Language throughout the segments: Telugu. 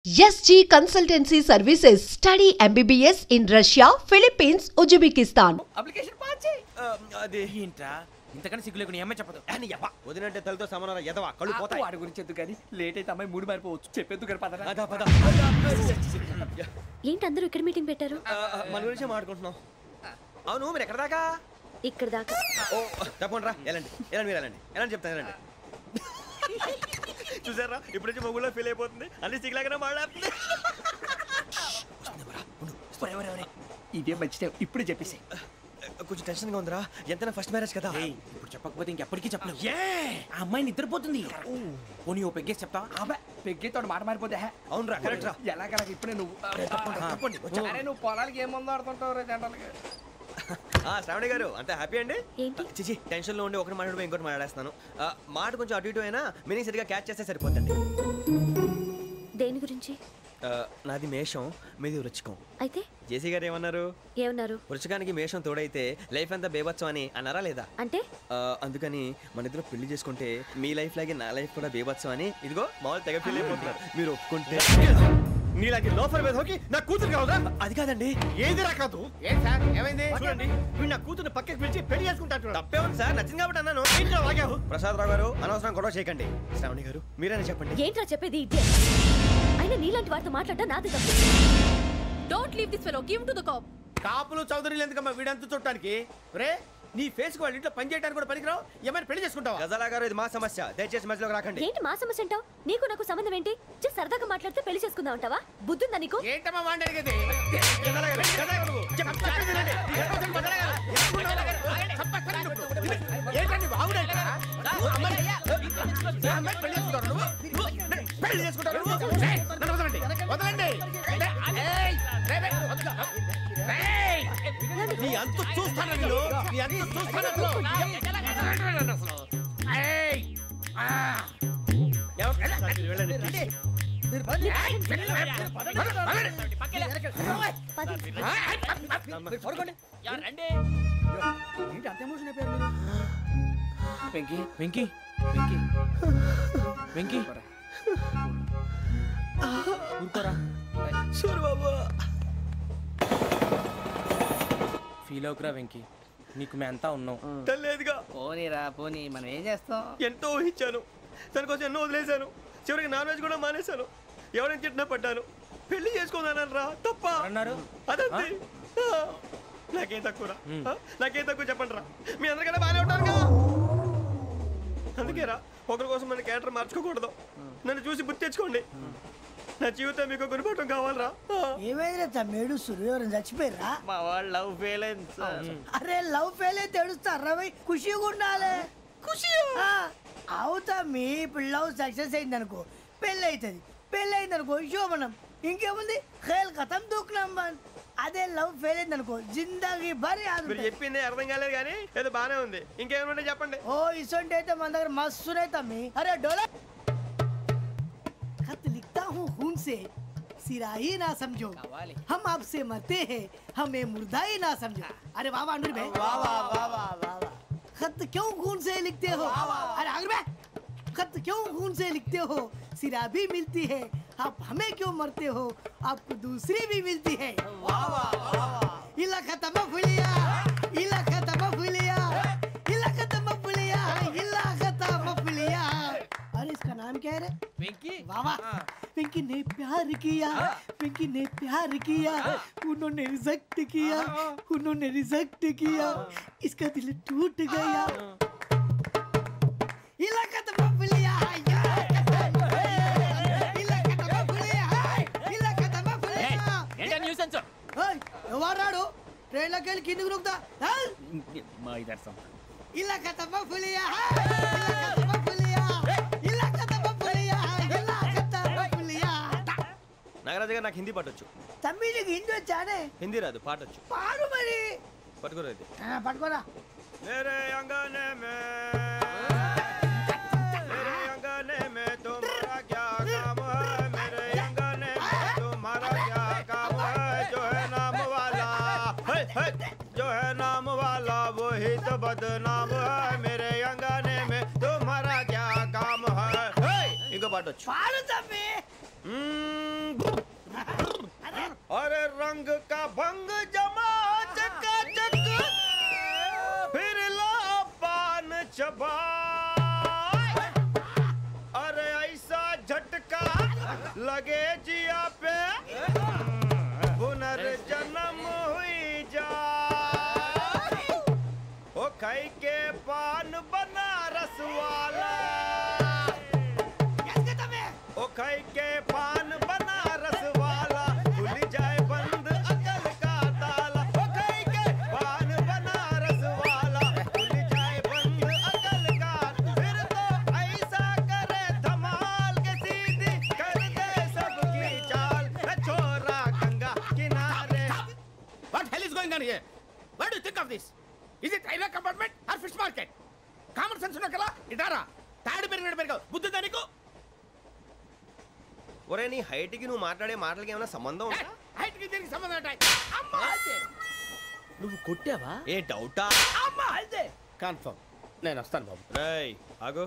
SG Consultancy Services. Study MBBS in Russia, Philippines, Uzbekistan. Application pass చేయి. అది ఏంట్రా ఇంతకన్నా సిగ్గు లేకుండా ఏమై చెప్పదు అని యవ్వ వదినంటే తలతో సమానం ఎదవా కళ్ళు పోతాయి. వాడి గురించి ఎందుకు కానీ లేట్ అయితే అమ్మాయి మూడు మారిపోవచ్చు. చెప్పేందుకు గారు పద పద. ఏంటి అందరూ ఇక్కడ మీటింగ్ పెట్టారు? మన గురించి మాట్లాడుకుంటున్నాం. అవును మీరు ఎక్కడ దాకా? ఇక్కడ దాకా. ఓ తప్పకుండా రా వెళ్ళండి మీరు వెళ్ళండి చెప్తాను వెళ్ళండి. చూసారా ఇప్పుడు నుంచి మొగుల్లో ఫీల్ అయిపోతుంది. అన్ని సిగ్లాగానే మాట్లాడుతుంది. ఇదే మంచి ఇప్పుడు చెప్పేసి కొంచెం టెన్షన్గా ఉందిరా. ఎంతైనా ఫస్ట్ మ్యారేజ్ కదా. ఇప్పుడు చెప్పకపోతే ఇంకెప్పటికీ చెప్పలేవు. ఆ అమ్మాయి నిద్రపోతుంది. పోనీ ఓ పెగ్గేసి చెప్తా. పెగ్గేతో మాట మారిపోతే అవునరా కరెక్ట్ రా. ఎలాగలా ఇప్పుడే నువ్వు నువ్వు పొలాలకి ఏముందో ఆడుతుంటావు రే జనరల్గా. శ్రావణి గారు అంత హ్యాపీ అండి? ఏంటి చిచి టెన్షన్ లో ఉండి ఒకటి మాట్లాడిపోయి ఇంకోటి మాట్లాడేస్తాను. మాట కొంచెం అటు ఇటు అయినా మీనింగ్ సరిగా క్యాచ్ చేస్తే సరిపోతుంది. దేని గురించి? నాది మేషం, మీది వృచ్చికం. అయితే జేసీ గారు ఏమన్నారు? వృచ్చికానికి మేషం తోడైతే లైఫ్ అంతా బేబత్సం అని అన్నారా లేదా? అంటే అందుకని మన ఇద్దరు పెళ్లి చేసుకుంటే మీ లైఫ్ లాగే నా లైఫ్ కూడా బేబత్సం అని ఇదిగో మామూలు తెగ ఫీల్ అయిపోతున్నారు. మీరు ఒప్పుకుంటే నీలాంటి లోఫర్ మీద హోకి నా కూతురు కావదా? అది కాదండి. ఏది రాకాదు. ఏం సార్ ఏమైంది? చూడండి వీడు నా కూతురు పక్కకి పిలిచి పెళ్లి చేసుకుంటాడు. తప్పే ఉంది సార్, నచ్చింది కాబట్టి అన్నాను. ఏంటో వాగావు? ప్రసాద్ రావు గారు అనవసరం గొడవ చేయకండి. శ్రావణి గారు మీరైనా చెప్పండి. ఏంట్రా చెప్పేది? అయినా నీలాంటి వారితో మాట్లాడటం నాది తప్పు. Don't leave this fellow, give to the cop. కాపులు చౌదరులు ఎందుకమ్మా వీడంతా చూడటానికి? రే నీ ఫేస్ కు వాళ్ళ ఇంట్లో పని చేయడానికి కూడా పనికిరావు. ఏమైనా పెళ్లి చేసుకుంటావా? గజాలా గారు ఇది మా సమస్య, దయచేసి మధ్యలోకి రాకండి. ఏంటి మా సమస్య అంటావు? నీకు నాకు సంబంధం ఏంటి? జస్ట్ సరదాగా మాట్లాడితే పెళ్లి చేసుకుందాం అంటావా? బుద్ధుందా నీకు? ఏంటమ్మా వాడిని అడిగేది? పెళ్లి చేసుకుంటారు. నీ అంత చూస్తాను వెంకీ వెంకీ వెంకీ వెంకీ ఊరుకోరా. ఫీల్ అవుకురా వెంకీ, నీకు మేమంతా ఉన్నాం. తెలియదుగా. పోనీరా పోనీ, మనం ఏం చేస్తాం? ఎంతో ఊహించాను, దానికోసం ఎన్నో వదిలేశాను. చివరికి నాన్ వెజ్ కూడా మానేశాను. ఎవరైనా తిట్టినా పడ్డాను. పెళ్లి చేసుకుందానని రా తప్ప అన్నారు. అదంతే. నాకేం తక్కువ నాకేం తక్కువ చెప్పండి రా. మీ అందరికన్నా బాగానే ఉంటారుగా. అందుకే రా ఒకరి కోసం మన క్యారెక్టర్ మార్చుకోకూడదు. నన్ను చూసి గుర్తు తెచ్చుకోండి. నా జీవితం మీకు గురిపటం కావాలరా. ఏమైనా తమ్మేడు సూర్యవరం చచ్చిపోయిరా? మా వాళ్ళు లవ్ ఫెయిల్ అయింది. అరే లవ్ ఫెయిల్ అయితే ఏడుస్తారా? ఖుషిగా ఉండాలి. ఖుషి అవుతా. మీ ఇప్పుడు లవ్ సక్సెస్ అయింది అనుకో పెళ్ళి అవుతుంది. పెళ్ళి అయింది అనుకో శోభనం. ఇంకేముంది ఖేల్ కథం దూకునాం బన్. అదే లవ్ ఫెయిల్ అయింది అనుకో జిందగీ భారీ. మీరు చెప్పింది అర్థం కాలేదు కానీ ఏదో బానే ఉంది. ఇంకేమైనా చెప్పండి. ఓ ఇసొంటి అయితే మన దగ్గర మస్తునే తమ్మి. అరే డోలా खत लिखता हूँ खून से, सिरा ही ना समझो, हम आपसे मरते हैं, हमें मुर्दा ही ना समझो. अरे वाह वाह अनुर भाई, वाह वाह वाह वाह वाह. खत क्यों खून से लिखते हो? अरे अनुर भाई, खत क्यों खून से लिखते हो? सिरा भी मिलती है, आप हमें क्यों मरते हो? आपको दूसरी भी मिलती है. वाह वाह वाह. इला खत्म फुलिया, इला खत्म फुलिया, इला खत्म फुलिया, इला खत्म फुलिया. अरे इसका नाम क्या है रे? వెంకీ. वाह वाह. पिंकी ने प्यार किया, पिंकी ने प्यार किया, उन्होंने रिजेक्ट किया, उन्होंने रिजेक्ट किया, इसका दिल टूट गया. इलाका तो बबलिया है, इलाका तो बबलिया है, इलाका तो बबलिया. ఏంటా న్యూసెన్స్? ओए ఎవరాడు ట్రైన్ లోకి వెళ్ళి కిందకి రుకుతా? మా ఇదర్సం. इलाका तो बबलिया है, इलाका तो बबलिया, इलाका तो बबलिया, इलाका तो बबलिया. నాగరాజు గారు నాకు హిందీ పాటొచ్చు. తమ్మి నీకు హిందీ వచ్చానే? హిందీ రాదు, పాటొచ్చు. పాడు మరి. పట్టుకోరైతే పట్టుకోరా. मेरे अंगने में मेरे अंगने में तुम्हारा क्या काम है? मेरे अंगने में तुम्हारा क्या काम है? जो है नाम वाला जो है नाम वाला वही तो बदनाम है. मेरे अंगने में तुम्हारा क्या काम है? इनको पाटो పాడు తమ్మి. भंग का भंग जमा चकाचक फिर ला पान चबा अरे ऐसा झटका लगे जिया पे पुनर्जन्म हुई जा ओ खाई के पान बनारस वाला ओ खाई के पान बनारस वाला खुल जाए बंद अकल का ताला ओ खाई के पान बनारस वाला खुल जाए बंद अकल का फिर तो ऐसा करे धमाल के सीधी कर दे सबकी चाल छोरा गंगा किनारे What hell is going on here? What do you think of this? Is it railway compartment or fish market? Common sense ఉన్న కదా ఇటారా తాడు పెరిగావు బుద్ధి దానికి ఒరే నీ హైట్ కి నువ్వు మాట్లాడే మాటలకి ఏమైనా సంబంధం ఉందా హైట్ కి దీనికి సంబంధం ఉంటాయి అమ్మా అదే నువ్వు కొట్టావా ఏ డౌటా అమ్మా అదే కన్ఫర్మ్ నేను వస్తాను బాబు రేయ్ ఆగు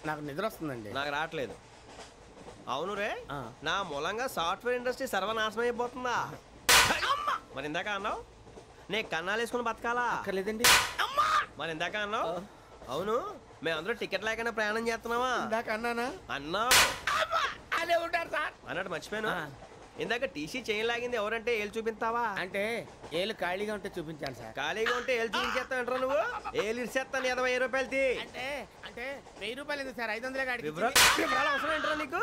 నాకు నిద్ర వస్తుందండి నాకు రావట్లేదు అవును రే నా మూలంగా సాఫ్ట్వేర్ ఇండస్ట్రీ సర్వనాశనం అయిపోతుందా మరి ఇందాక అన్నావు నే కన్నాలు వేసుకుని బతకాలా అక్కర్లేదండి మరి ఇందాక అన్నావు అవును మేమందరూ టికెట్ లేకుండా ప్రయాణం చేస్తున్నావా ఇందాక అన్నానా అన్నావు అదే ఉంటారు సార్ అన్నట్టు మర్చిపోయాను ఇందాక టీసీ చేయి లాగింది ఎవరంటే ఏళ్ళు చూపిస్తావా అంటే ఏళ్ళు ఖాళీగా ఉంటే చూపించాను సార్ ఖాళీగా ఉంటే ఏళ్ళు చూపించేస్తానంటారా నువ్వు ఏళ్ళు ఇచ్చేస్తాను 20 రూపాయలు తీ అంటే అంటే 1000 రూపాయలు ఎందుకు సార్ 500 గాడికి వివరాలు అవసరం ఏంటరా నీకు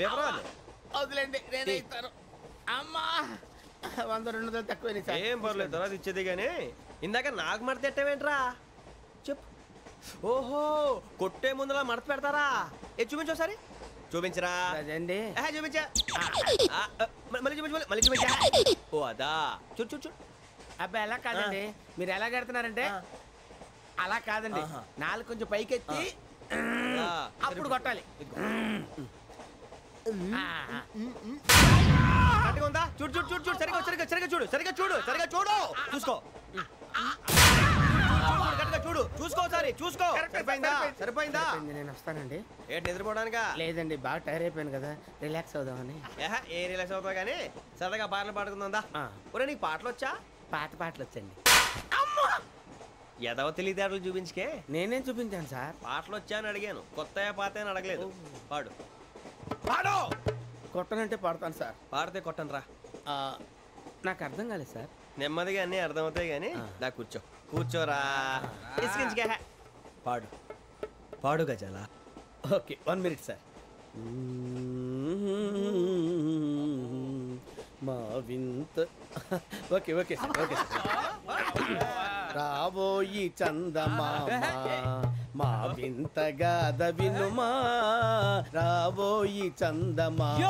వివరాలు వదిలేండి నేనే ఇస్తాను అమ్మా 100-200 తక్కువ సార్ ఏం పర్లేదు తర్వాత ఇచ్చేది కానీ ఇందాక నాకు మడత ఎట్టవేంట్రా చెప్పు ఓహో కొట్టే ముందులా మడత పెడతారా ఏ చూపించు ఒకసారి చూపించరా అదండి చూపించా మళ్ళీ చూపించు మళ్ళీ చూపించా ఓ అదా చూడు చూడు చూడు అబ్బాయి ఎలా కాదండి మీరు ఎలా కడుతున్నారంటే అలా కాదండి నాలుగు కొంచెం పైకెత్తి అప్పుడు కొట్టాలి కరెక్ట్గా ఉందా చూడు చూడు చూడు చూడు సరిగా సరిగా సరిగా చూడు సరిగా చూడు సరిగా చూడు చూసుకో కరెక్ట్గా చూడు చూసుకో సారి చూసుకో సరిపోయిందా సరిపోయిందా నేను వస్తానండి ఏంటి నిద్రపోవడానికా లేదండి బాగా టైర్ అయిపోయాను కదా రిలాక్స్ అవుదామని ఏ రిలాక్స్ అవుతావు కానీ సరదాగా పాటలు పాడుకుందా ఒరే నీకు పాటలు వచ్చా పాత పాటలు వచ్చండి ఎదవ తెలివితేటలు చూపించుకే నేనేం చూపించాను సార్ పాటలు వచ్చా అని అడిగాను కొత్త పాత అని అడగలేదు పాడు పాడు కొట్టనంటే పాడతాను సార్ పాడితే కొట్టను రా నాకు అర్థం కాలేదు సార్ నెమ్మదిగా అన్నీ అర్థమవుతాయి కానీ దా కూర్చో కూర్చోరా ఇసుకించుకే పాడు పాడు గజాల ఓకే 1 minute సార్ మా వింత okay okay sir okay sir రాబోయి చందమామ మా వింతగా వినుమా రాబోయి చందమామ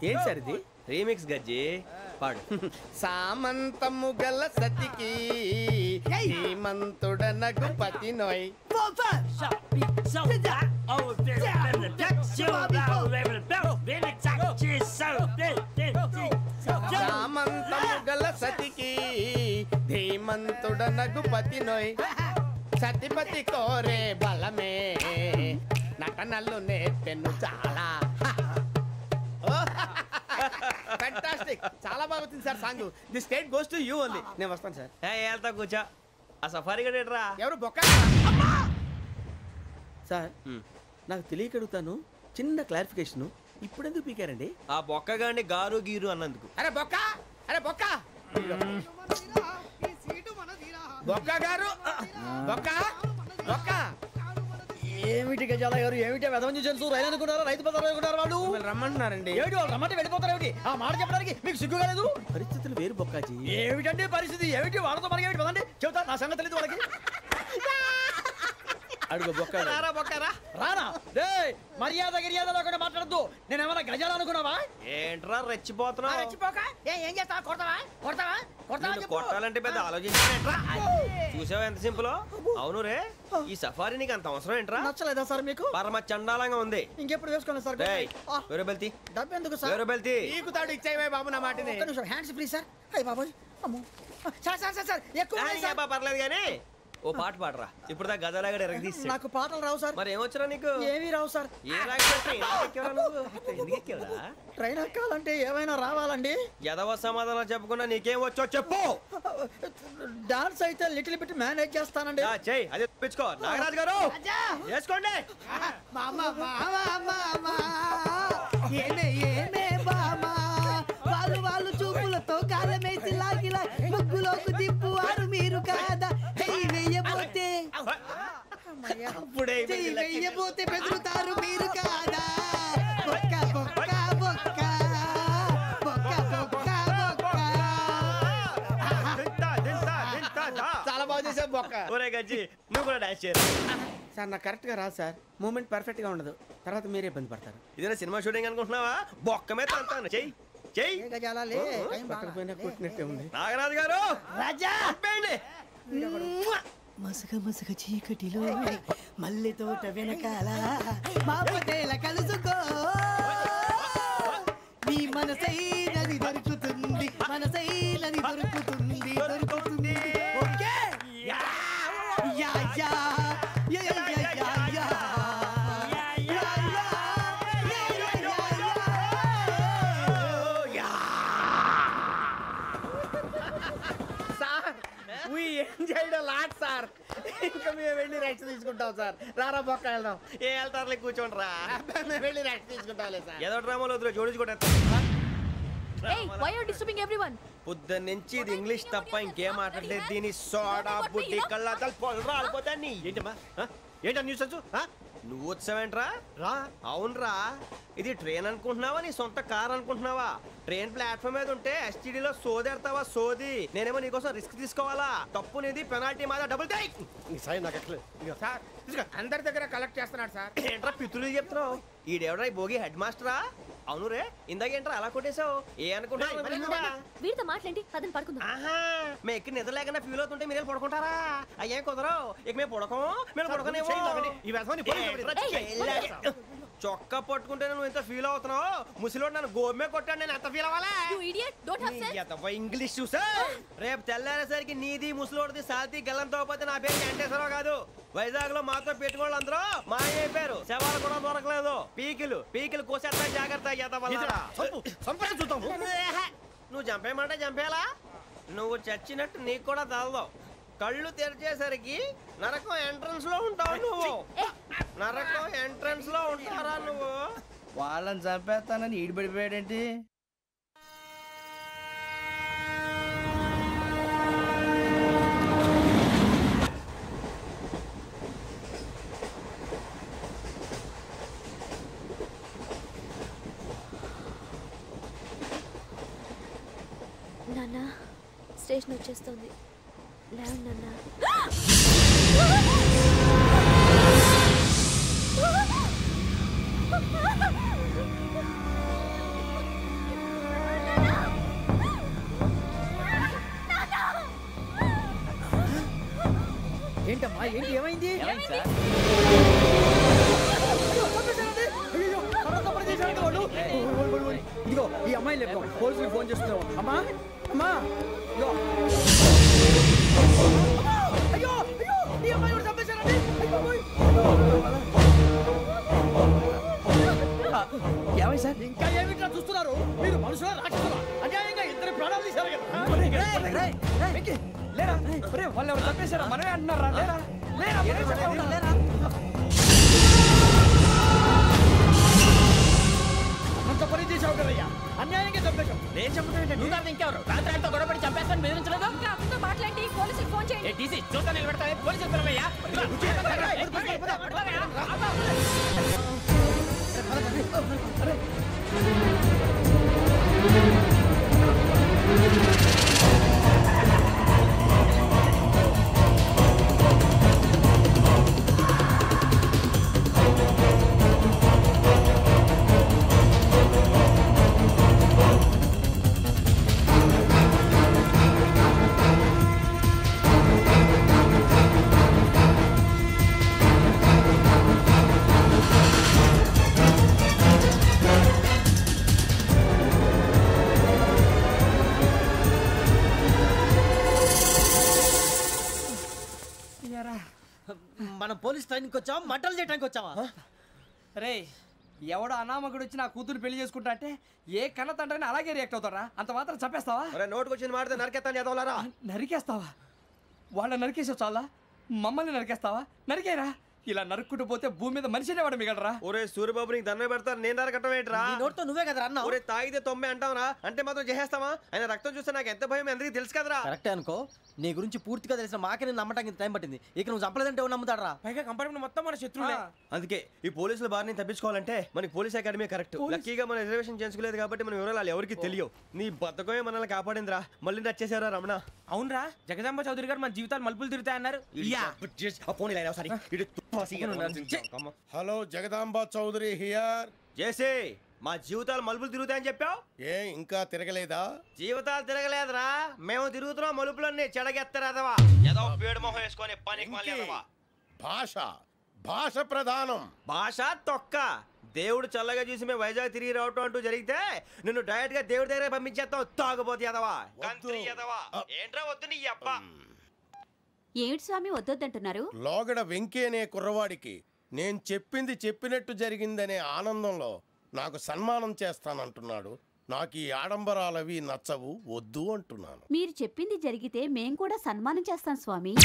ఏం సార్ ఇది రీమిక్స్ గజ్జి పాడు సామంతము గల సతికి హేమంతుడనగు పతి నోయ్ సామంతము గల సతికి ధీమంతుడనగు పతి నోయ్ సతిపతి కోరే బలమే నటనలు నేర్పెను చాలా ఫ్యాంటాస్టిక్ చాలా బాగా వచ్చింది sir song the state goes to you only నేను వస్తాను సార్ వెళ్తా కూర్చో ఆ సఫారీ గడేట్రా ఎవరు బొక్క సార్ నాకు తెలియక అడుగుతాను చిన్న క్లారిఫికేషన్ ఇప్పుడెందుకు పీకారండి ఆ బొక్కగాండి గారు గీరు అన్నందుకు అరే బొక్క అరే బొక్క బొక్క గారు బొక్క బొక్క ఏమిటి గజాల గారు ఏమిటి వెదవని చూసారు రైలు అనుకున్నారా రైతు బజార్ అనుకున్నారు వాళ్ళు రమ్మంటున్నారండి ఏమిటి వాళ్ళు రమ్మంటే వెళ్ళిపోతారు ఏమిటి ఆ మాట చెప్పడానికి మీకు సిగ్గు కాలేదు పరిస్థితులు వేరు బొక్కాజీ ఏమిటండి పరిస్థితి ఏమిటి వాళ్ళతో మనకి ఏమిటి పదండి చెబుతా నా సంగతి తెలియదు వాళ్ళకి అడుగు బొక్క రారా బొక్కరా రానా రే మర్యాద గిర్యాద లేకుండా మాట్లాడద్దు నేను ఏమైనా గజాలు అనుకున్నావా ఏంట్రా రెచ్చిపోతున్నావు రెచ్చిపోక ఏం చేస్తావా కొడతావా కొడతావా కొడతావా నిన్ను కొట్టాలంటే పెద్ద ఆలోచించానేంట్రా చూసావా ఎంత సింపుల్ అవును రే ఈ సఫారీ నీకు అంత అవసరం ఏంట్రా నచ్చలేదా సార్ మీకు పరమ చండాలంగా ఉంది ఇంకెప్పుడు వేసుకోండి సార్ వేరే బెల్తి డబ్బు ఎందుకు సార్ వేరే బెల్తి నీకు తాడు ఇచ్చాయి బాబు నా మాటని ఒక్క నిమిషం హ్యాండ్స్ ప్లీజ్ సార్ అయ్యి బాబోయ్ అమ్మో సార్ సార్ సార్ సార్ ఎక్కువ ఉన్నాయి సార్. పర్లేదు కానీ ఓ పాట పాడరా. ఇప్పుడు దా గదలాగడ ఎరగదీసి. నాకు పాటలు రావు సార్. మరి ఏమొచ్చరా నీకు? ఏమీ రావు సార్. ఏ రాకపోతే ట్రైన్ ఎక్కాలంటే ఏమైనా రావాలండి? ఎదవ సమాధానం చెప్పకుండా నీకేం వచ్చో చెప్పు. డాన్స్ అయితే లిటిల్ బిట్ మేనేజ్ చేస్తానండి. చెయ్యి, అదే తెప్పించుకో. నాగరాజు గారు వేసుకోండి. వాళ్ళు చూపులతో కాలమేసి లాగిలా ముగ్గులోకి దిప్పువారు మీరు కాదా? వెయ్యబోతే బెదురుతారు మీరు కాదా? బొక్క బొక్క బొక్క బొక్క బొక్క బొక్క. చాలా బాగా చేసావు బొక్క. ఒరే గజ్జి, నువ్వు కూడా డాన్స్ చేయరు సార్. నాకు కరెక్ట్ గా రాదు సార్. మూమెంట్ పర్ఫెక్ట్ గా ఉండదు. తర్వాత మీరే ఇబ్బంది పడతారు. ఇదేనా సినిమా షూటింగ్ అనుకుంటున్నావా? బొక్క మీద అంటాను. చెయ్యి చెయ్యి. నాగరాజు గారు రాజా చెప్పండి. మసగ మసగ చీకటిలో మల్లె తోట వెనకాల మా పటేల కలుసుకో. నీ మనసైనది దొరుకుతుంది, మనసైనది దొరుకుతుంది, దొరుకుతుంది. Okay yeah yeah yeah yeah yeah yeah yeah. Sir ఇంకా మేము వెళ్ళి రెస్ట్ తీసుకుంటాం సార్. రారా బొక్క వెళ్దాం. ఏ వెళ్తారులే, కూర్చోండి రా. మేము వెళ్ళి రెస్ట్ తీసుకుంటాంలే సార్. ఏదో డ్రామాలో వద్దు, జోడించుకుంటా. Hey, why are you disturbing everyone? పొద్దున్న నుంచి ఇది ఇంగ్లీష్ తప్ప ఇంకేం మాట్లాడలేదు. దీని సోడా బుడ్డి కళ్ళ పొలరా ఆడిపోతా. నీ ఏంటమ్మా ఏంటా న్యూస్ వచ్చు? నువ్వు వచ్చావేంట్రా? రా. అవునరా, ఇది ట్రైన్ అనుకుంటున్నావా నీ సొంత కార్ అనుకుంటున్నావా? ట్రైన్ ప్లాట్ఫామ్ మీద ఉంటే ఎస్టీడీలో సోదేడతావా సోది? నేనేమో నీకోసం రిస్క్ తీసుకోవాలా? తప్పు నీది, పెనాల్టీ మాదా, డబుల్ టై. సార్ అందరి దగ్గర కలెక్ట్ చేస్తున్నాడు సార్. ఏంట్రా పితులు చెప్తున్నావు? ఈడెవడ్రా భోగి హెడ్ మాస్టరా? అవును రే, ఇందాకేంట్రా అలా కొట్టేశావు? ఏ అనుకుంటున్నా? వీరితో మాట్లాడి పదని పడుకుందాం. ఆహా, మేము ఎక్కి నిద్ర లేకుండా ఫీల్ అవుతుంటే మీరు పడుకుంటారా? అయ్యేం కుదరవు. ఇక మేము పడకం, మేము పడకనేమో. చొక్కా పట్టుకుంటే నువ్వు ఎంత ఫీల్ అవుతున్నావు? ముసలివాడు నన్ను గోమే కొట్టాడు, నేను ఎంత ఫీల్ అవ్వాలా? You idiot! Don't have sense. English చూసా. రేపు తెల్లారేసరికి నీది ముసలివాడిది సాల్తీ గల్లంతో పోతే నా పేరు వెంకటేశ్వరరావు కాదు. వైజాగ్ లో మాతో పెట్టుకోళ్ళు అందరూ మాయైపోయారు. శవాలు కూడా దొరకలేదు. పీకిలు కోసేస్తా, జాగ్రత్త. నువ్వు చంపేయమంటే చంపేలా? నువ్వు చచ్చినట్టు నీకు కూడా తగదు. కళ్ళు తెరిచేసరికి నరకం ఎంట్రన్స్ లో ఉంటావు నువ్వు. నరకం ఎంట్రన్స్ లో ఉంటారా నువ్వు? వాళ్ళని చంపేస్తానని ఈడిపడిపోయాడేంటి? నాన్న, స్టేషన్ వచ్చేస్తుంది. లేవు నాన్న. ఏంటమ్మా ఏంటి? ఏమైంది? ఇదిగో ఈ అమ్మాయి లేపు, పోలీసులకు ఫోన్ చేస్తున్నావు. అమ్మా అమ్మా, అయ్యో అయ్యో, ఈ అమ్మాయి కూడా చంపేశారండి. ఏమై సార్? ఇంకా ఏమిట్లా చూస్తున్నారు? మీరు మనుషుల రాక్షసులా? అన్యాయంగా ఇద్దరు ప్రాణాలు తీశారు కదా. లేరా వాళ్ళు ఎవరు చంపేశారా? మనమే అంటున్నారా? లేరా లేరా అంత పని చేసావు కదయ్యా, అన్యాయంగా చంపేశావు. నేను చెప్పడం ఇంకెవరు రాత్రి గొడవపడి చంపేస్తాను బెదిరించలేదు. ఇంకా అతనితో మాట్లాడి పోలీసులకు ఫోన్ చేయండి. టీసీ చూస్తా నిలబెడతా. పోలీసులు పిలవయ్యా. పోలీస్ ట్రైనింగ్ వచ్చావా మంటలు చేయడానికి వచ్చావా? రే ఎవడో అనామకుడు వచ్చి నా కూతురు పెళ్లి చేసుకుంటా అంటే ఏ కన్న తండ్రిని అలాగే రియాక్ట్ అవుతారా? అంత మాత్రం చంపేస్తావా? నోటుకు వచ్చింది మాడితే నరికేస్తాను చదవాలరా. నరికేస్తావా? వాళ్ళని నరికేసావు చాలా, మమ్మల్ని నరికేస్తావా? నరికేరా. ఇలా నరుక్కుంటూ పోతే భూమి మీద మనిషినే వాడు మిగలరా. ఒరే సూర్యబాబు నీకు దండ పెడతారు, నేను నరకటం ఏంట్రా? నోటితో నువ్వే కదా అన్నా. ఒరే తాగితే 90 అంటావురా, అంటే మాత్రం చేసేస్తావా? ఆయన రక్తం చూస్తే నాకు ఎంత భయం అందరికీ తెలుసు కదరా. కరెక్టే అనుకో, నీ గురించి పూర్తిగా తెలిసిన మాకే నేను నమ్మటానికి టైం పట్టింది. ఇక నువ్వు చంపలేదంటే ఎవరు నమ్ముతాడరా? పైగా కంపార్ట్మెంట్ మొత్తం మన శత్రువులే. అందుకే ఈ పోలీసుల బారిని తప్పించుకోవాలంటే మనకి పోలీస్ అకాడమీ కరెక్ట్. లక్కీగా మన రిజర్వేషన్ చేసుకోలేదు కాబట్టి మన వివరాలు ఎవరికి తెలియవు. నీ బతకమే మనల్ని కాపాడిందిరా. మళ్ళీ నచ్చేసారా రమణ? అవునరా, జగదాంబ చౌదరి గారు మన జీవితాలు మలుపులు తిరుగుతాయన్నారు. Hello Jagadamba Chowdary here. చేసే మా జీవితాలు మలుపులు తిరుగుతాయని చెప్పావు. ఏ ఇంకా తిరగలేదా? జీవితాలు తిరగలేదురా, మేము తిరుగుతున్నాం మలుపులన్నీ. చెడగెత్తరాదవా ఏదో పేడు మొహం వేసుకొని పనికి మళ్ళీ భాష భాష ప్రధానం. భాష తొక్క. దేవుడు చల్లగా చూసి మేము వైజాగ్ తిరిగి రావటం అంటూ జరిగితే నిన్ను డైరెక్ట్ గా దేవుడి దగ్గర పంపించేస్తాం. తాగబోతు ఎదవా, కంత్రి ఎదవా. ఏంట్రా వద్దు నీ అబ్బా. ఏమిటి స్వామి వద్దొద్దంటున్నారు? లోగడ వెంకీ అనే కుర్రవాడికి నేను చెప్పింది చెప్పినట్టు జరిగిందనే ఆనందంలో నాకు సన్మానం చేస్తానంటున్నాడు. నాకు ఈ ఆడంబరాలవి నచ్చవు, వద్దు అంటున్నాను. మీరు చెప్పింది జరిగితే మేం కూడా సన్మానం చేస్తాం స్వామి.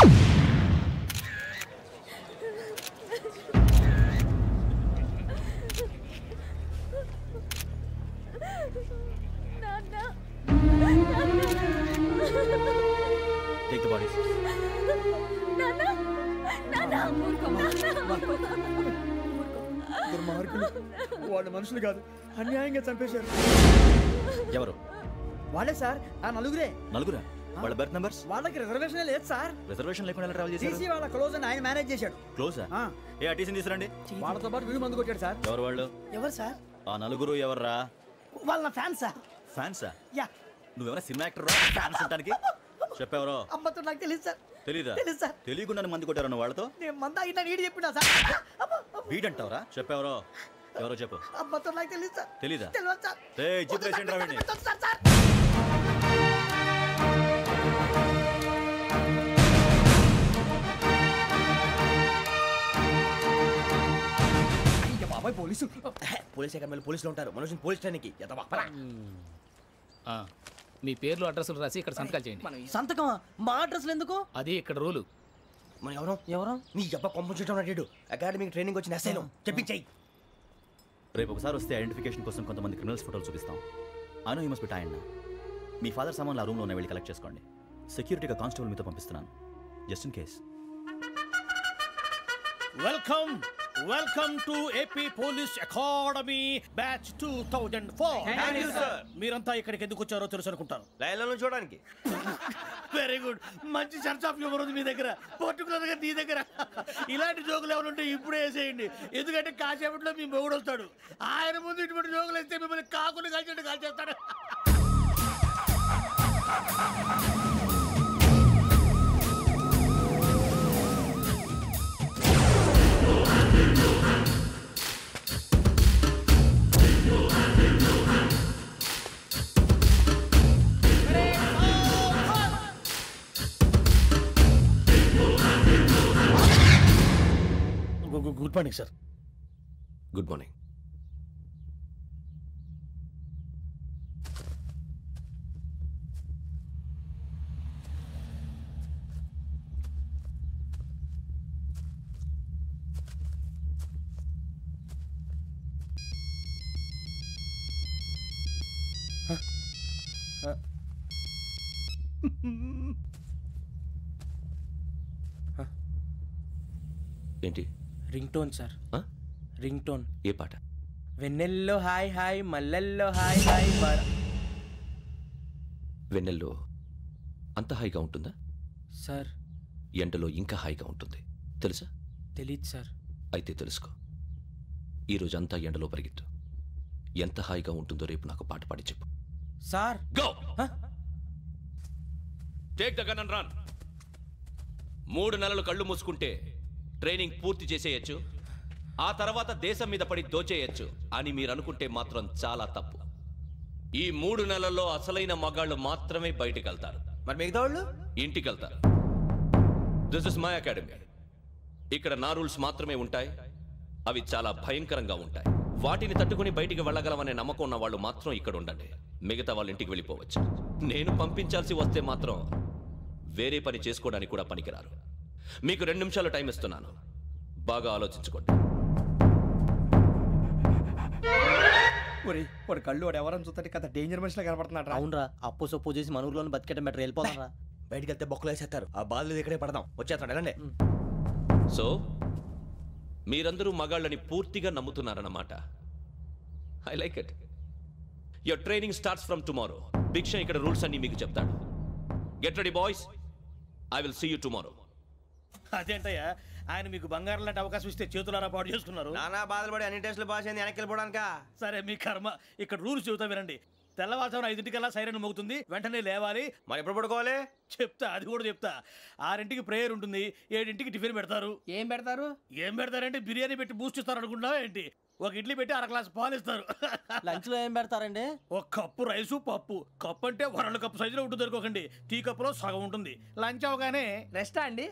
Take the bodies. వాళ్ళు మనుషులు కాదు, అన్యాయంగా చంపేశారు. ఎవరు? వాళ్ళే సార్, ఆ నలుగురే. నలుగురా? వాళ్ళ బర్త్ నంబర్స్? వాళ్ళకి రిజర్వేషన్ లేదు సార్. రిజర్వేషన్ లేకుండా ఎలా ట్రావెల్ చేశారు? టీసీ వాళ్ళ క్లోజ్ అని ఆయన మేనేజ్ చేశాడు. క్లోజా? ఏ ఆ టీసీని తీసుకురండి. వాళ్ళతో పాటు వీడు మందు కొట్టాడు సార్. ఎవరు వాళ్ళు? ఎవరు సార్? ఆ నలుగురు ఎవర్రా? వాళ్ళ ఫ్యాన్స్ సార్. ఫ్యాన్సా? యా. నువ్వెవరా సినిమా యాక్టర్ రా ఫ్యాన్స్ అంటానికి? చెప్పేవరో? అమ్మతో నాకు తెలియదు సార్. తెలీదా? తెలుసు సార్. తెలియకుండా మంది కొట్టారన్న వాళ్ళతో? నేను మంద అయినా నీడి చెప్పినా సార్. వీడంటావరా? చెప్పేవరో? ఎవరో చెప్పు. అమ్మతో నాకు తెలియదు సార్. తెలీదా? తెలియదు సార్. ఏయ్ జీప్ రేసెంట్ రా వీడిని. సార్ బాబాయ్ పోలీసు. పోలీస్ అకాడమీలో పోలీసులు ఉంటారు. మనుషులు పోలీస్ ట్రైనింగ్ కి ఎదవా. మీ పేర్లు అడ్రస్లు రాసి ఇక్కడ సంతకాలు చేయండి. సంతకమా? మా అడ్రస్లు ఎందుకు? అది ఇక్కడ రూలు. మనం ఎవరో నీ అబ్బా పంపించడం అన్నాడు. అకాడమిక్ ట్రైనింగ్ వచ్చిన అసైలం చెప్పించాయి. రేపు ఒకసారి వస్తే ఐడెంటిఫికేషన్ కోసం కొంతమంది క్రిమినల్స్ ఫోటోలు చూపిస్తాం. I know you must be టైండ్. Me father సామాన్లు ఆ రూమ్లో ఉన్న వెళ్ళి కలెక్ట్ చేసుకోండి. సెక్యూరిటీగా కానిస్టేబుల్ మీతో పంపిస్తున్నాను, just in case. Welcome to AP police academy batch 2004. మీరంతా ఇక్కడికి ఎందుకు వచ్చారో తెలుసు అనుకుంటాను. లైన్లను చూడడానికి. వెరీ గుడ్, మంచి సెన్స్ ఆఫ్ హ్యూమర్ ఉంది మీ దగ్గర, పర్టికులర్ గా నీ దగ్గర. ఇలాంటి జోకులు ఎవరు ఉంటే ఇప్పుడే వేసేయండి, ఎందుకంటే కాసేపట్లో మీ మొగుడు వస్తాడు. ఆయన ముందు ఇటువంటి జోకులు వేస్తే మిమ్మల్ని కాకుని కాల్చేట్టు కాల్చేస్తాడు. Good morning sir. Good morning. ఏంటి? Ring tone sir. Ring tone. ఏ పాట? వెన్నెల్లో హాయ్ హాయ్ మల్లెల్లో హాయ్ హాయ్. వెన్నెల్లో అంత హాయిగా ఉంటుందా సార్? ఎండలో ఇంకా హాయిగా ఉంటుంది తెలుసా? తెలీదు సార్. అయితే తెలుసుకో. ఈరోజు అంతా ఎండలో పరిగెత్తు. ఎంత హాయిగా ఉంటుందో రేపు నాకు పాట పాడి చెప్పు. Sir go take the gun and run. 3 నెలలు కళ్ళు మూసుకుంటే ట్రైనింగ్ పూర్తి చేసేయచ్చు, ఆ తర్వాత దేశం మీద పడి దోచేయచ్చు అని మీరు అనుకుంటే మాత్రం చాలా తప్పు. ఈ 3 నెలల్లో అసలైన మగాళ్ళు మాత్రమే బయటికి వెళ్తారు. మరి మిగతా వాళ్ళు ఇంటికి వెళ్తారు. This is my academy. ఇక్కడ నా రూల్స్ మాత్రమే ఉంటాయి. అవి చాలా భయంకరంగా ఉంటాయి. వాటిని తట్టుకుని బయటికి వెళ్ళగలమనే నమ్మకం ఉన్న వాళ్ళు మాత్రం ఇక్కడ ఉండండి. మిగతా వాళ్ళ ఇంటికి వెళ్ళిపోవచ్చు. నేను పంపించాల్సి వస్తే మాత్రం వేరే పని చేసుకోవడానికి కూడా పనికిరారు. మీకు 2 నిమిషాలు టైం ఇస్తున్నాను. బాగా ఆలోచించుకోండి. వాడు కళ్ళు వాడు ఎవరని చూస్తే కదా డేంజర్ మనిషిలో కనపడుతున్నాడు. అవునరా, అప్పు సొప్పు చేసి మన ఊర్లో బతికేట బెటర్. వెళ్ళిపోతారా? బయటికి వెళ్తే బొక్కలు వేసేస్తారు. ఆ బాధలు ఇక్కడే పడదాం. వచ్చేస్తాడు వెళ్ళండి. సో మీరందరూ మగాళ్ళని పూర్తిగా నమ్ముతున్నారన్నమాట. I like it. Your training starts from tomorrow. Bhiksha ఇక్కడ రూల్స్ అన్ని మీకు చెప్తాడు. Get ready boys. I will see you tomorrow. అదేంటయ్యా, ఆయన మీకు బంగారం లాంటి అవకాశం ఇస్తే చేతులారా పాటు చేసుకున్నారు. నానా బాధలు పడి అన్ని టెస్టులు పాస్ అయింది, వెనక్కి వెళ్ళిపోవడానికా? సరే మీ కర్మ. ఇక్కడ రూల్స్ చెబుతా వినండి. తెల్లవారుజామున 5 సైరన్ మోగుతుంది, వెంటనే లేవాలి. మరి ఎప్పుడు పడుకోవాలి? చెప్తా, అది కూడా చెప్తా. 6 ప్రేయర్ ఉంటుంది, 7 టిఫిన్ పెడతారు. ఏం పెడతారు? ఏం పెడతారంటే బిర్యానీ పెట్టి బూస్ట్ ఇస్తారు అనుకుంటున్నావా ఏంటి? ఒక ఇడ్లీ పెట్టి 1 గ్లాస్ పాలు ఇస్తారు. లంచ్ లో ఏం పెడతారండి? ఒక కప్పు రైసు, పప్పు. కప్పు అంటే 1 కప్పు సైజులో ఉంటుంది అనుకోకండి. టీ కప్పులో సగం ఉంటుంది. లంచ్ అవగానే రెస్టా అండి?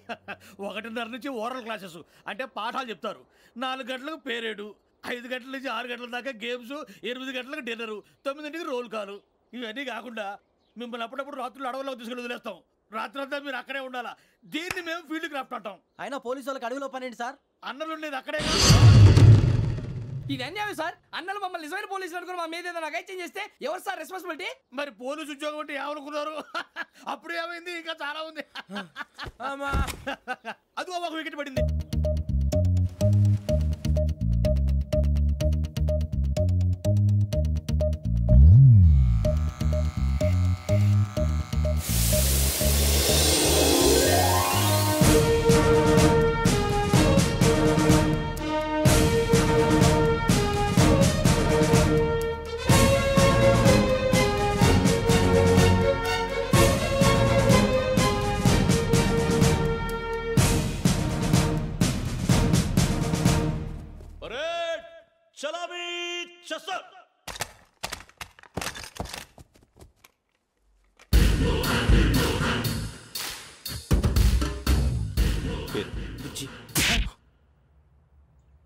1:30 నుంచి ఓరల్ క్లాసెస్ అంటే పాఠాలు చెప్తారు. 4 గంటలకు పేరేడు, 5 గంటల నుంచి 6 గంటల దాకా గేమ్స్, 8 గంటలకు డిన్నరు, 9 రోల్ కాలు. ఇవన్నీ కాకుండా మిమ్మల్ని అప్పుడప్పుడు రాత్రులు అడవుల్లో తీసుకుని వదిలేస్తాం. రాత్రి అంతా మీరు అక్కడే ఉండాలా. దీన్ని మేము ఫీల్డ్ క్రాఫ్ట్ అంటాం. అయినా పోలీసు వాళ్ళకి అడవిలో పని ఏంటి సార్? అన్నలు ఉండేది అక్కడే. ఇది అన్యాయం సార్. అన్నలు మమ్మల్ని నిజమైన పోలీసులు అనుకుని మా మీద ఏదైనా నగైత్యం చేస్తే ఎవరు సార్ రెస్పాన్సిబిలిటీ? మరి పోలీసు ఉద్యోగం అంటే ఏమనుకున్నారు? అప్పుడు ఏమైంది? ఇంకా చాలా ఉంది. అది ఒక వికెట్ పడింది.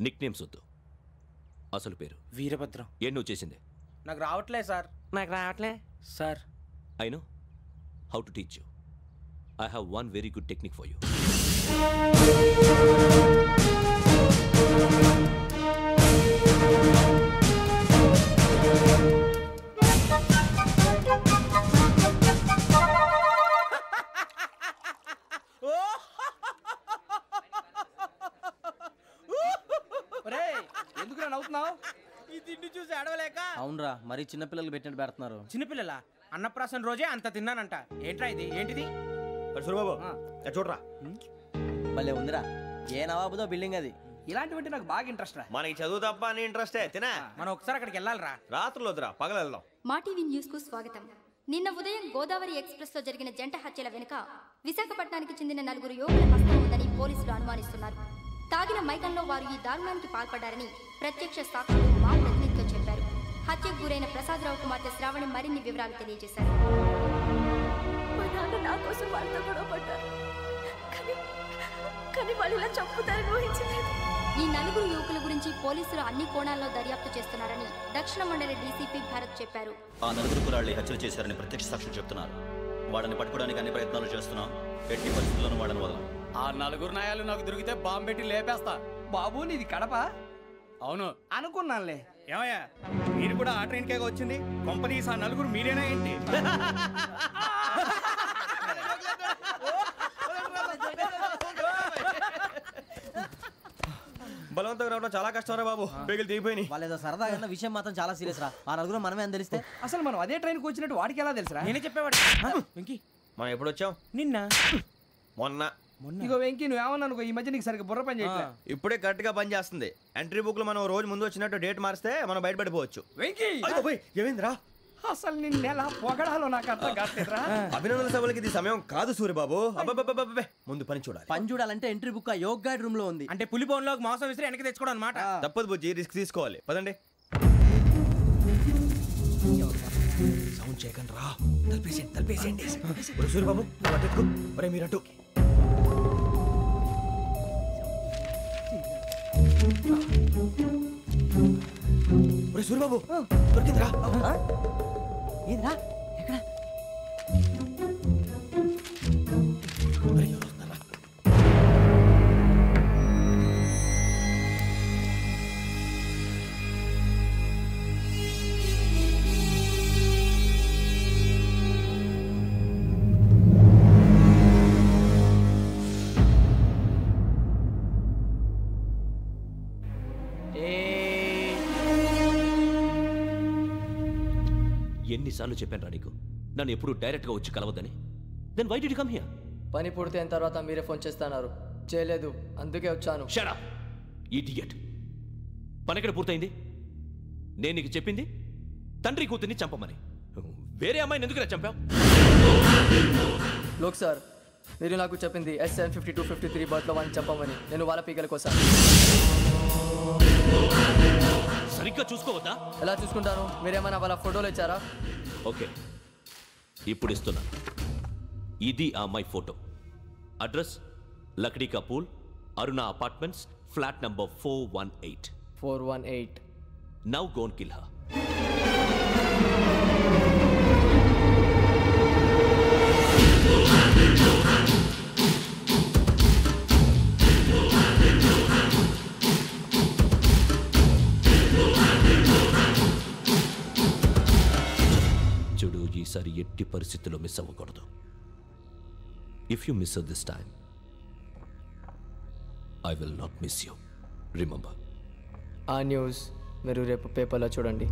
నిక్ నేమ్స్ వద్దు, అసలు పేరు. వీరభద్రం. ఏం నువ్వు చేసింది? నాకు రావట్లే సార్. నాకు రావట్లే sir. I know how to teach you. I have one very good technique for you. ఎందుకు నవ్వుతున్నావు? ఈ తిండి చూసి అడవలేక. అవునరా, మరి చిన్నపిల్లలు పెట్టినట్టు పెడుతున్నారు. చిన్నపిల్లల అన్నప్రాసన రోజే అంత తిన్నానంట. ఏంట్రా ఇది? ఏంటిది? సూరిబాబు చూడరా, భలే ఉందిరా. ఏ నవాబుదో బిల్డింగ్ అది. ఇలాంటివంటే నాకు బాగా ఇంట్రెస్ట్ రా. మనకి చదువు తప్ప అని ఇంట్రెస్టే. తినా మనం ఒకసారి అక్కడికి వెళ్ళాలిరా. రాత్రులు వద్దురా, పగలు వెళ్దాం. మా టీవీ న్యూస్ కు స్వాగతం. నిన్న ఉదయం గోదావరి ఎక్స్ప్రెస్ లో జరిగిన జంట హత్యల వెనుక విశాఖపట్నానికి చెందిన 4 యువకుల హస్తం ఉందని పోలీసులు అనుమానిస్తున్నారు. తాగిన మైకంలో వారు ఈ దారుణానికి పాల్పడ్డారని ప్రత్యక్ష సాక్షులు మా ప్రతినిధితో చెప్పారు. హత్యకు గురైన ప్రసాదరావు కుమార్తె శ్రావణి మరిన్ని వివరాలు తెలియజేశారు. మా నాన్న నా కోసం వాళ్ళతో గొడవ పడ్డారు, కానీ వాళ్ళు ఇలా చంపుతారని ఊహించలేదు. ఈ 4 యువకుల గురించి పోలీసులు అన్ని కోణాల్లో దర్యాప్తు చేస్తున్నారని దక్షిణ మండలి డీసీపీ భరత్ చెప్పారు. ఆ 4 కులాళ్ళని హత్యలు చేశారని ప్రత్యక్ష సాక్షులు చెప్తున్నారు. వాళ్ళని పట్టుకోవడానికి అన్ని ప్రయత్నాలు చేస్తున్నాం. ఎట్టి పరిస్థితుల్లోనూ వాళ్ళని వదలం. ఆ 4 నాయాలు నాకు దొరికితే బాంబు పెట్టి లేపేస్తా. బాబు నీది కడప? అవును అనుకున్నానులే. ఏమయ్యా, మీరు కూడా ఆ ట్రైన్ కేగా వచ్చింది? కంపెనీస్ ఆ 4 మీరేనా ఏంటి? బలవంతంగా రావడం చాలా కష్టం రా బాబు. బేగులు దిగిపోయినాయి. వాళ్ళేదో సరదాగా విషయం మాత్రం చాలా సీరియస్ రా. ఆ 4 మనమే అని తెలిస్తే అసలు మనం అదే ట్రైన్కి వచ్చినట్టు వాడికి ఎలా తెలుసురా? నేనే చెప్పేవాడు. వెంకీ, మనం ఎప్పుడు వచ్చాం? నిన్న మొన్న. ఇగో వెంకీ, నువ్వేమన్నా అనుకో, ఈ మధ్య నీకు సరిగ్గా బుర్ర పని చేయట్లే. ఇప్పుడే కరెక్ట్ గా పని చేస్తుంది. ఎంట్రీ బుక్ లో మనం రోజు ముందు వచ్చినట్టు డేట్ మారిస్తే మనం బయటపడిపోవచ్చు. వెంకీ, ఏమైందిరా? అసలు నిన్న ఎలా పొగడాలో నాకు అర్థం కాట్లేదురా. అభినందన సభలకి ఇది సమయం కాదు సూర్యబాబు. అబ్బబ్బబ్బబ్బే, ముందు పని చూడాలి. పని చూడాలంటే ఎంట్రీ బుక్ ఆ యోగ్ గైడ్ రూమ్ లో ఉంది. అంటే పులి బోన్లోకి మాంసం విసిరి వెనక్కి తెచ్చుకోవడం అనమాట. తప్పదు బుజ్జి, రిస్క్ తీసుకోవాలి. పదండి. సౌండ్ చేయకండి రా. తలపేసేయండి. సూర్యబాబు, ఒరే మీరట్టు. సూరిబాబు దొరికిందిరా. ఏంద్రా ఎక్కడ? ఎన్నిసార్లు చెప్పాను రా నీకు నన్ను ఎప్పుడు డైరెక్ట్గా వచ్చి కలవద్దని. Then why did you come here? పని పూర్తయిన తర్వాత మీరే ఫోన్ చేస్తున్నారు. చేయలేదు, అందుకే వచ్చాను. Shut up idiot. పని ఎక్కడ పూర్తయింది? నేను నీకు చెప్పింది తండ్రి కూతుర్ని చంపమని. వేరే అమ్మాయిని ఎందుకురా చంపావు? లోక్ సార్, మీరు నాకు చెప్పింది S75253 బర్త్లో వాళ్ళని చంపమని. నేను వాళ్ళ పీకల కోసం. సరిగ్గా చూసుకోవద్దా? ఎలా చూసుకుంటాను? మీరేమైనా వాళ్ళ ఫోటోలు ఇచ్చారా? ఓకే, ఇప్పుడు ఇస్తున్నా. ఇది ఆ అమ్మాయి ఫోటో. అడ్రస్ లక్డీ కా pool, Aruna apartments, flat number 418. 418. Now go and kill her. చూడు, ఈసారి ఎట్టి పరిస్థితుల్లో మిస్ అవ్వకూడదు. If you miss this time I will not miss you. Remember. ఆ న్యూస్ మీరు రేపు పేపర్లో చూడండి.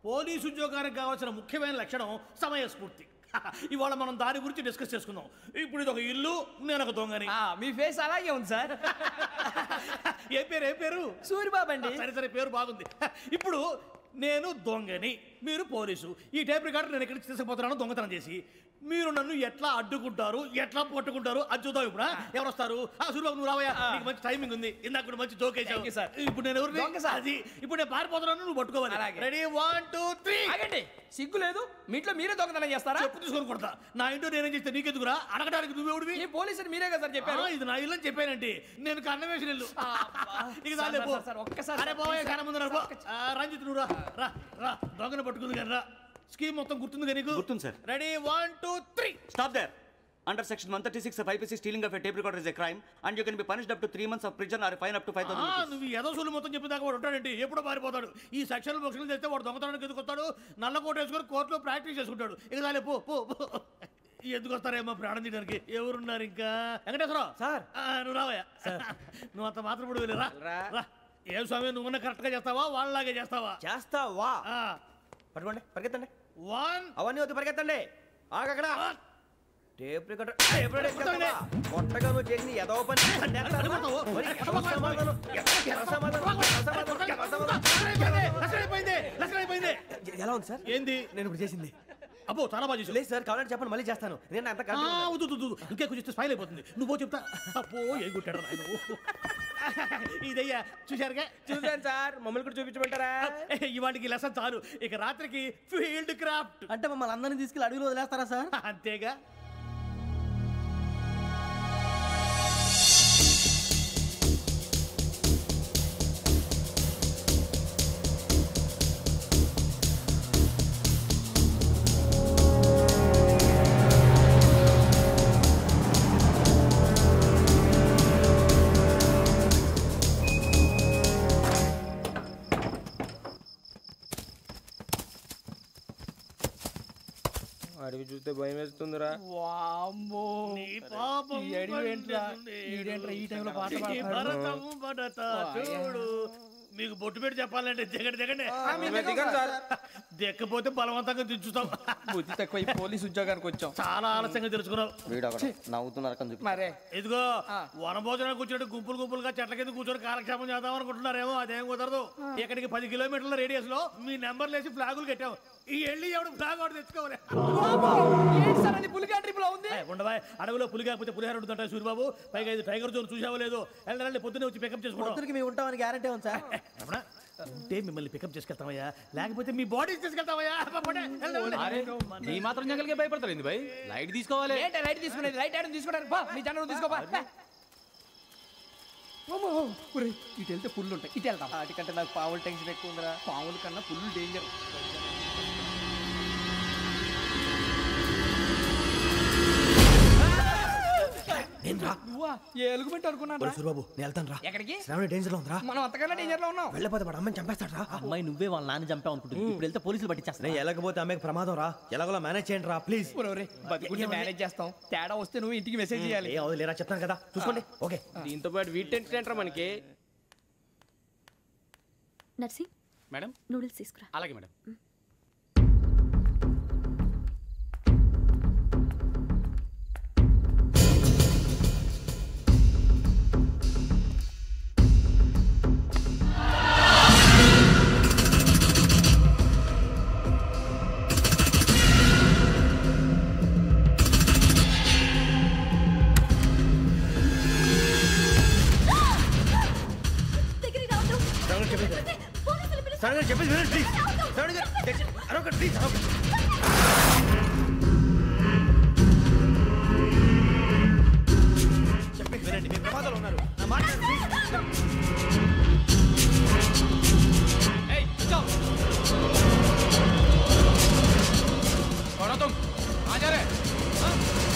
పోలీసు ఉద్యోగానికి కావాల్సిన ముఖ్యమైన లక్షణం సమయస్ఫూర్తి. ఇవాళ మనం దాని గురించి డిస్కస్ చేసుకుందాం. ఇప్పుడు ఇది ఒక ఇల్లు, నేను ఒక దొంగని. మీ ఫేస్ అలాగే ఉంది సార్. ఏ పేరు? సూరిబాబు అండి. సరే పేరు బాగుంది. ఇప్పుడు నేను దొంగని, మీరు పోలీసు. ఈ టైప్ రికార్డు నేను ఎక్కడికి తీసుకుపోతున్నాను దొంగతనం చేసి. మీరు నన్ను ఎట్లా అడ్డుకుంటారు, ఎట్లా పట్టుకుంటారు అది చూద్దాం. ఇప్పుడు ఎవరు వస్తారు? సూరిబాబు నువ్వు రావయ్యా, నీకు మంచి టైమింగ్ ఉంది. ఇందాక మంచి జోక్ వేసావు సార్. ఇప్పుడు నేను ఎవరు? అది ఇప్పుడు నేను పారిపోతున్నాను, నువ్వు పట్టుకోవాలి. రెడీ 1 2 3. ఆగండి, సిగ్గు లేదు? మీ ఇంట్లో మీరే దొంగతనం చేస్తారా? చెప్పు తీసుకొని కొడతా. నా ఇంట్లో నేనేం చేస్తే నీకెందుకురా? అడగడానికి నువ్వెవడివి? ఈ పోలీసులు మీరే కదా సార్ చెప్పారు. ఇది నా ఇల్లు అని చెప్పానంటే నేను కన్న వేసిన ఇల్లు. ఒక్కసారి రంజిత్ నువ్వు రా, దొంగను పట్టుకుంది కానీ రా. స్కీమ్ మొత్తం గుర్తుంది కానీ నీకు? గుర్తుంది sir. Ready 1 2 3. Stop there. Under section 136 of IPC, stealing of a tape recorder is a crime and you can be punished up to 3 months of prison or a fine up to 5,000 rupees. నువ్వు ఏదో సూలు మొత్తం చెప్పేదాకా వాడు ఉంటాడండి, ఎప్పుడో పారిపోతాడు. ఈ సెక్షన్లు బొక్షన్లు చేస్తే వాడు దొంగతనానికి ఎందుకు వస్తాడు? నల్ల కోట వేసుకొని కోర్టులో ప్రాక్టీస్ చేసుకుంటాడు. ఇక చాలే పో. ఎందుకు వస్తారేమో ప్రాణం తీయడానికి. ఎవరున్నారు ఇంకా? వెంకటేశ్వరరావు సార్, నువ్వు రావయ్యా. నువ్వు అంత మాత్రం ఇప్పుడు వెళ్ళి రా. ఏం స్వామి, నువ్వున్న కరెక్ట్ గా చేస్తావా వాళ్ళలాగే చేస్తావా? చేస్తావా? పట్టుకోండి, పరిగెత్తండి. 1 అవన్నీ వద్దు, పరిగెత్తండి. ఆగక్కడ టేప్ రికార్డర్ కొట్టగా నువ్వు చేసింది ఏదో పని. ఎలా ఉంది సార్? ఏంది నేను ఇప్పుడు చేసింది? అబ్బో చాలా బాగా చేసావు. లేదు సార్, కావాలంటే చెప్పండి, మళ్ళీ చేస్తాను. నేను అంత ఇంకే కొంచెం స్మైల్ అయిపోతుంది. నువ్వు చెప్తా. అబ్బో ఏ గుట్టాడు ఆయన. ఇదయ్యా చూశారుగా? చూసాను సార్. మమ్మల్ని కూడా చూపించమంటారా? ఇవాటికి లెసన్ చాలు. ఇక రాత్రికి ఫీల్డ్ క్రాఫ్ట్. అంటే మమ్మల్ని అందరినీ తీసుకెళ్ళి అడుగులో వదిలేస్తారా సార్? అంతేగా. అడవి చూస్తే భయం వేస్తుందిరా. చూడు, మీకు బొట్టు పెట్టి చెప్పాలంటే దిగండి. దిక్కపోతే బలవంతంగా దించుతాం. బుద్ధి తక్కువ పోలీసు ఉద్యోగానికి వచ్చాం. చాలా ఆలస్యంగా తెలుసుకున్నావు. నవ్వుతున్నారు. ఇదిగో వనభోజనానికి కూర్చోటి గుంపులుగా చెట్ల కింద కూర్చొని కాలక్షేపం చేద్దాం అనుకుంటున్నారేమో. అదేం కుదరదు. ఇక్కడికి 10 కిలోమీటర్ల రేడియస్ లో మీ నెంబర్లు వేసి ఫ్లాగులు కట్టాము. ఈ వెళ్ళి ఎవడు ఫ్లాగ్ ఒకటి తెచ్చుకోవాలి. ఉండవా, అడవిలో పులి కాకపోతే పులిహార ఉంటుంటాయి సూరిబాబు. పైగా ఇది టైగర్ జోన్ చూసావో లేదో. వెళ్ళండి, పొద్దున్నే వచ్చి పికప్ చేసుకుంటాం. మేము ఉంటామని గ్యారంటీ ఉంది సార్. ఉంటే మిమ్మల్ని పికప్ చేసుకెళ్తామయ్యా, లేకపోతే మీ బాడీ తీసుకెళ్తామయ్యా. నీ మాత్రం జంగల్కే భయపడతారు ఏంది భయ్? లైట్ తీసుకోవాలి. ఏంటి లైట్ తీసుకునేది? లైట్ ఆడని తీసుకోవడానికి బా, నీ జనం తీసుకోబా. ఇటు వెళ్తే పుల్లు ఉంటాయి, ఇటు వెళ్తాం. వాటికంటే నాకు పావులు టెన్షన్ ఎక్కువ ఉందిరా. పాముల కన్నా పుల్లు డేంజర్. ఎలుగుబెట్టి అనుకున్నాను. బాబు నేను వెళ్తాను రా. ఎక్కడికి? శ్రావణి డేంజర్ లో ఉందిరా. మనం అంతకన్నా డేంజర్ లో ఉన్నాం. వెళ్ళపోతే వాడు అమ్మని చంపేస్తాడు రా. అమ్మాయి నువ్వే వాళ్ళ నాన్న చంపావు అనుకుంటుంది. ఇప్పుడు వెళ్తే పోలీసులు పట్టించేస్తా. నేను వెళ్ళకపోతే అమ్మాయికి ప్రమాదం రా. ఎలాగోలా మేనేజ్ చేయండి రా ప్లీజ్. బతుకుంటే మేనేజ్ చేస్తాం. తేడా వస్తే నువ్వు ఇంటికి మెసేజ్ చేయాలి. ఏ లేరా చెప్తాను కదా, చూసుకోండి. ఓకే. దీంతో పాటు వీటి టెన్షన్ ఏంట్రా మనకి? నర్సి మేడం నూడిల్స్ తీసుకురా. అలాగే మేడం. చెప్పేసి వినండి ప్లీజ్. శ్రావణి గారు అరొక ప్లీజ్. చెప్పేసి వినండి, మీరు ప్రమాదాలు ఉన్నారు. నా మాట ప్లీజ్. तुम आ जा रहे